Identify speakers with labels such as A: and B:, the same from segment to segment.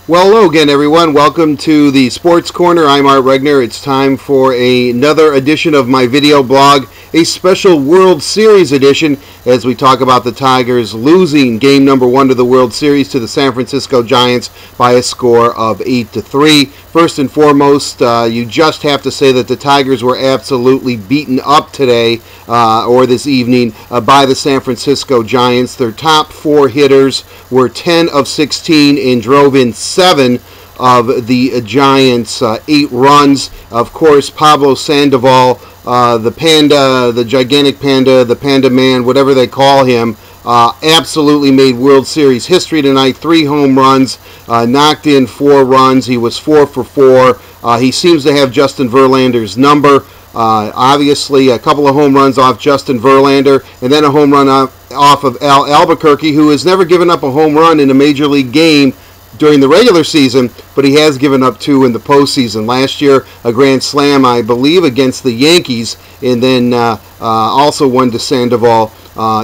A: Well, hello again, everyone. Welcome to the Sports Corner. I'm Regner. It's time for another edition of my video blog, a special World Series edition, as we talk about the Tigers losing game number 1 to the World Series to the San Francisco Giants by a score of 8-3. First and foremost, you just have to say that the Tigers were absolutely beaten up today or this evening by the San Francisco Giants. Their top 4 hitters were 10 of 16 and drove in 7 of the Giants' 8 runs. Of course, Pablo Sandoval, the Panda, the gigantic Panda, the Panda Man, whatever they call him, absolutely made World Series history tonight. 3 home runs, knocked in 4 runs. He was 4 for 4. He seems to have Justin Verlander's number. Obviously, a couple of home runs off Justin Verlander, and then a home run off of Al Albuquerque, who has never given up a home run in a major league game during the regular season, but he has given up 2 in the postseason. Last year, a grand slam, I believe, against the Yankees, and then also one to Sandoval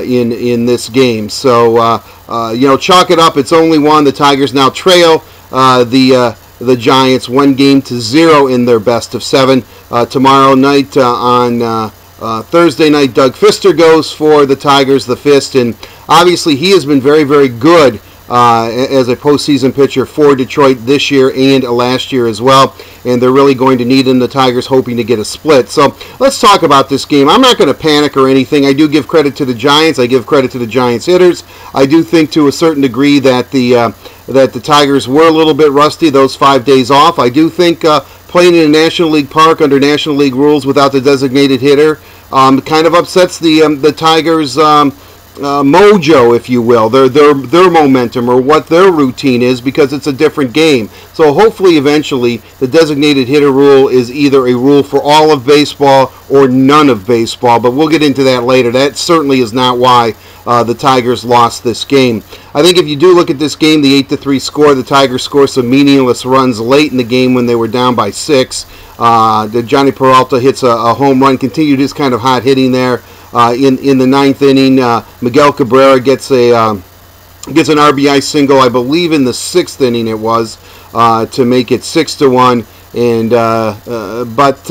A: in this game. So, chalk it up. It's only 1. The Tigers now trail the Giants 1-0 in their best of 7. Tomorrow night on Thursday night, Doug Fister goes for the Tigers, the Fist, and obviously he has been very, very good as a postseason pitcher for Detroit this year and last year as well, and they're really going to need him, the Tigers, hoping to get a split. So let's talk about this game. I'm not going to panic or anything. I do give credit to the Giants. I give credit to the Giants hitters. I do think to a certain degree that the Tigers were a little bit rusty those 5 days off. I do think playing in a National League park under National League rules without the designated hitter kind of upsets the Tigers' mojo, if you will, their momentum or what their routine is, because it's a different game. So hopefully eventually the designated hitter rule is either a rule for all of baseball or none of baseball, but we'll get into that later. That certainly is not why the Tigers lost this game. I think if you do look at this game, the 8-3 score, the Tigers scored some meaningless runs late in the game when they were down by 6. Johnny Peralta hits a home run, continued his kind of hot hitting there. In the 9th inning, Miguel Cabrera gets an RBI single, I believe in the 6th inning it was, to make it 6-1. But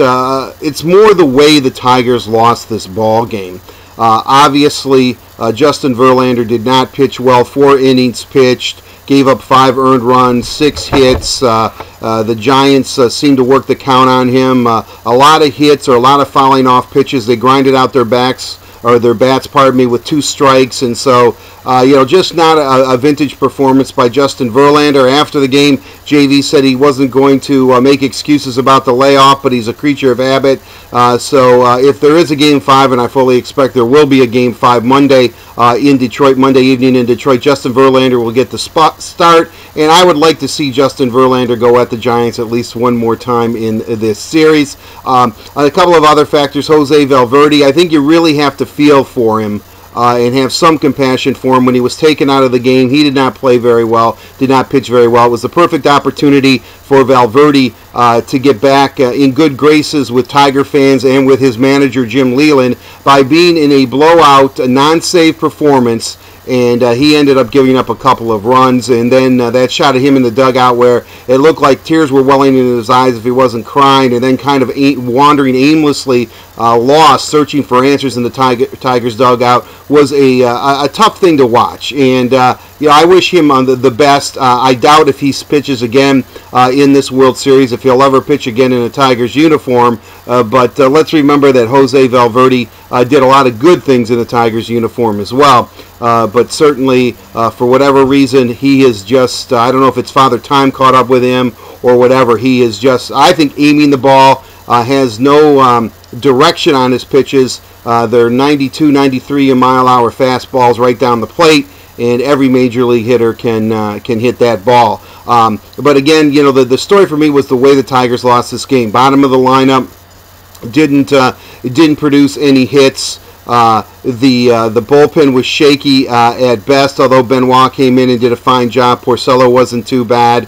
A: it's more the way the Tigers lost this ball game. Obviously, Justin Verlander did not pitch well. 4 innings pitched, gave up 5 earned runs, 6 hits. The Giants seemed to work the count on him. A lot of hits or a lot of fouling off pitches. They grinded out their bats, with 2 strikes. And so, just not a vintage performance by Justin Verlander. After the game, JV said he wasn't going to make excuses about the layoff, but he's a creature of habit. So if there is a Game 5, and I fully expect there will be a Game 5 Monday in Detroit, Monday evening in Detroit, Justin Verlander will get the start, and I would like to see Justin Verlander go at the Giants at least one more time in this series. A couple of other factors, Jose Valverde, I think you really have to feel for him and have some compassion for him. When he was taken out of the game, he did not play very well, did not pitch very well. It was the perfect opportunity for Valverde to get back in good graces with Tiger fans and with his manager, Jim Leyland, by being in a blowout, a non-save performance. And he ended up giving up a couple of runs, and then that shot at him in the dugout where it looked like tears were welling in his eyes if he wasn't crying, and then kind of wandering aimlessly, lost, searching for answers in the Tigers dugout, was a tough thing to watch. And I wish him the best. I doubt if he pitches again in this World Series, if he'll ever pitch again in a Tigers uniform. But let's remember that Jose Valverde did a lot of good things in the Tigers uniform as well. But certainly, for whatever reason, he is just, I don't know if it's Father Time caught up with him or whatever. He is just, I think, aiming the ball, has no direction on his pitches. They're 92, 93 mile-an-hour fastballs right down the plate, and every major league hitter can hit that ball. But again, the story for me was the way the Tigers lost this game. Bottom of the lineup, didn't produce any hits. The bullpen was shaky at best, although Benoit came in and did a fine job. Porcello wasn't too bad.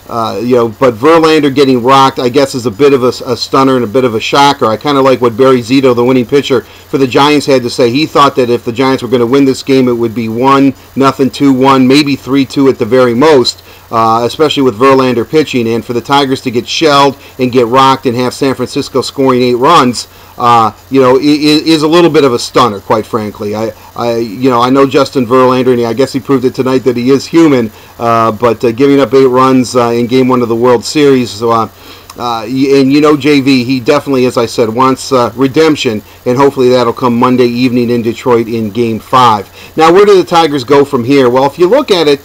A: But Verlander getting rocked, I guess, is a bit of a stunner and a bit of a shocker. I kind of like what Barry Zito, the winning pitcher for the Giants, had to say. He thought that if the Giants were going to win this game, it would be 1-0, 2-1, maybe 3-2 at the very most. especially with Verlander pitching, and for the Tigers to get shelled and get rocked and have San Francisco scoring 8 runs, is a little bit of a stunner, quite frankly. I know Justin Verlander, and I guess he proved it tonight that he is human, but giving up 8 runs in Game 1 of the World Series, and JV, he definitely, as I said, wants redemption, and hopefully that'll come Monday evening in Detroit in Game 5. Now, where do the Tigers go from here? Well, if you look at it,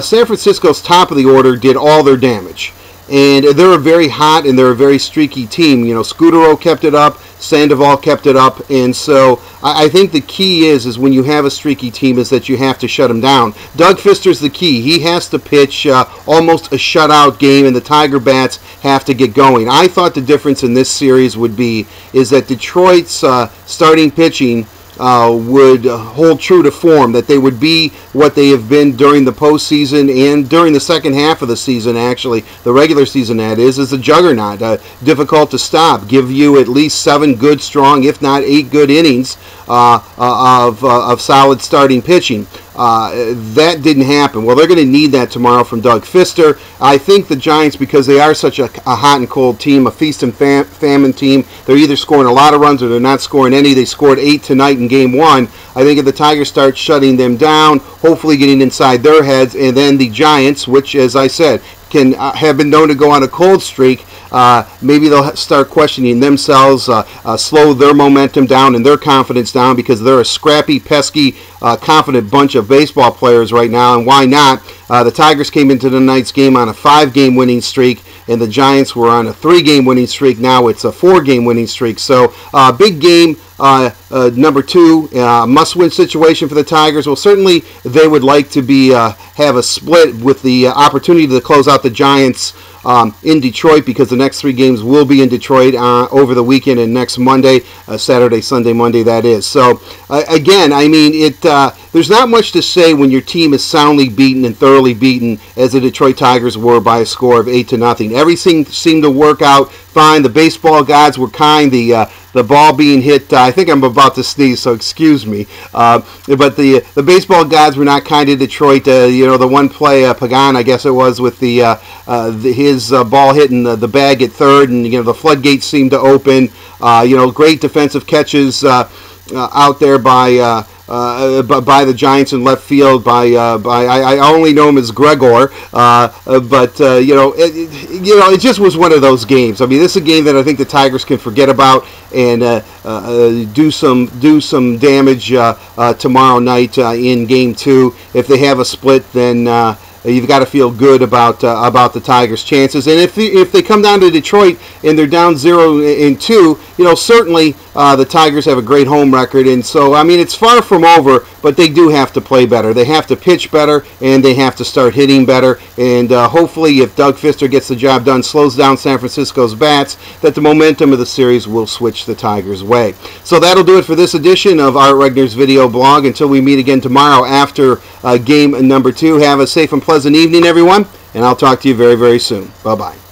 A: San Francisco's top of the order did all their damage. And they're a very hot and they're a very streaky team. Scudero kept it up, Sandoval kept it up, and so I think the key is when you have a streaky team is that you have to shut them down. Doug Fister's the key. He has to pitch almost a shutout game, and the Tiger bats have to get going. I thought the difference in this series is that Detroit's starting pitching would hold true to form, that they would be what they have been during the postseason and during the second half of the season, actually, the regular season that is a juggernaut, difficult to stop, give you at least 7 good, strong, if not 8 good innings of solid starting pitching. That didn't happen. Well, they're going to need that tomorrow from Doug Fister. I think the Giants, because they are such a hot and cold team, a feast and famine team, they're either scoring a lot of runs or they're not scoring any. They scored 8 tonight in Game 1. I think if the Tigers start shutting them down, hopefully getting inside their heads, and then the Giants, which, as I said, can have been known to go on a cold streak, maybe they'll start questioning themselves, slow their momentum down and their confidence down, because they're a scrappy, pesky, confident bunch of baseball players right now, and why not? The Tigers came into tonight's game on a 5-game winning streak, and the Giants were on a 3-game winning streak. Now it's a 4-game winning streak. So big game number 2, must-win situation for the Tigers. Well, certainly they would like to have a split with the opportunity to close out the Giants in Detroit, because the next 3 games will be in Detroit over the weekend and next Monday, Saturday, Sunday, Monday, that is. So, again, I mean, there's not much to say when your team is soundly beaten and thoroughly beaten, as the Detroit Tigers were by a score of 8-0. Everything seemed to work out fine. The baseball gods were kind. The ball being hit, I think I'm about to sneeze, so excuse me. But the baseball gods were not kind to Detroit. The one play, Pagan, I guess it was, with his ball hitting the bag at third, and the floodgates seemed to open. Great defensive catches out there by the Giants in left field I only know him as Regner, but it just was one of those games. I mean, this is a game that I think the Tigers can forget about and do some damage tomorrow night in Game 2. If they have a split, then you've got to feel good about the Tigers' chances. And if they come down to Detroit and they're down 0-2, certainly the Tigers have a great home record. And so, I mean, it's far from over, but they do have to play better. They have to pitch better, and they have to start hitting better. And hopefully, if Doug Fister gets the job done, slows down San Francisco's bats, that the momentum of the series will switch the Tigers' way. So that'll do it for this edition of Art Regner's video blog. Until we meet again tomorrow after game number 2, have a safe and pleasant evening, everyone, and I'll talk to you very, very soon. Bye-bye.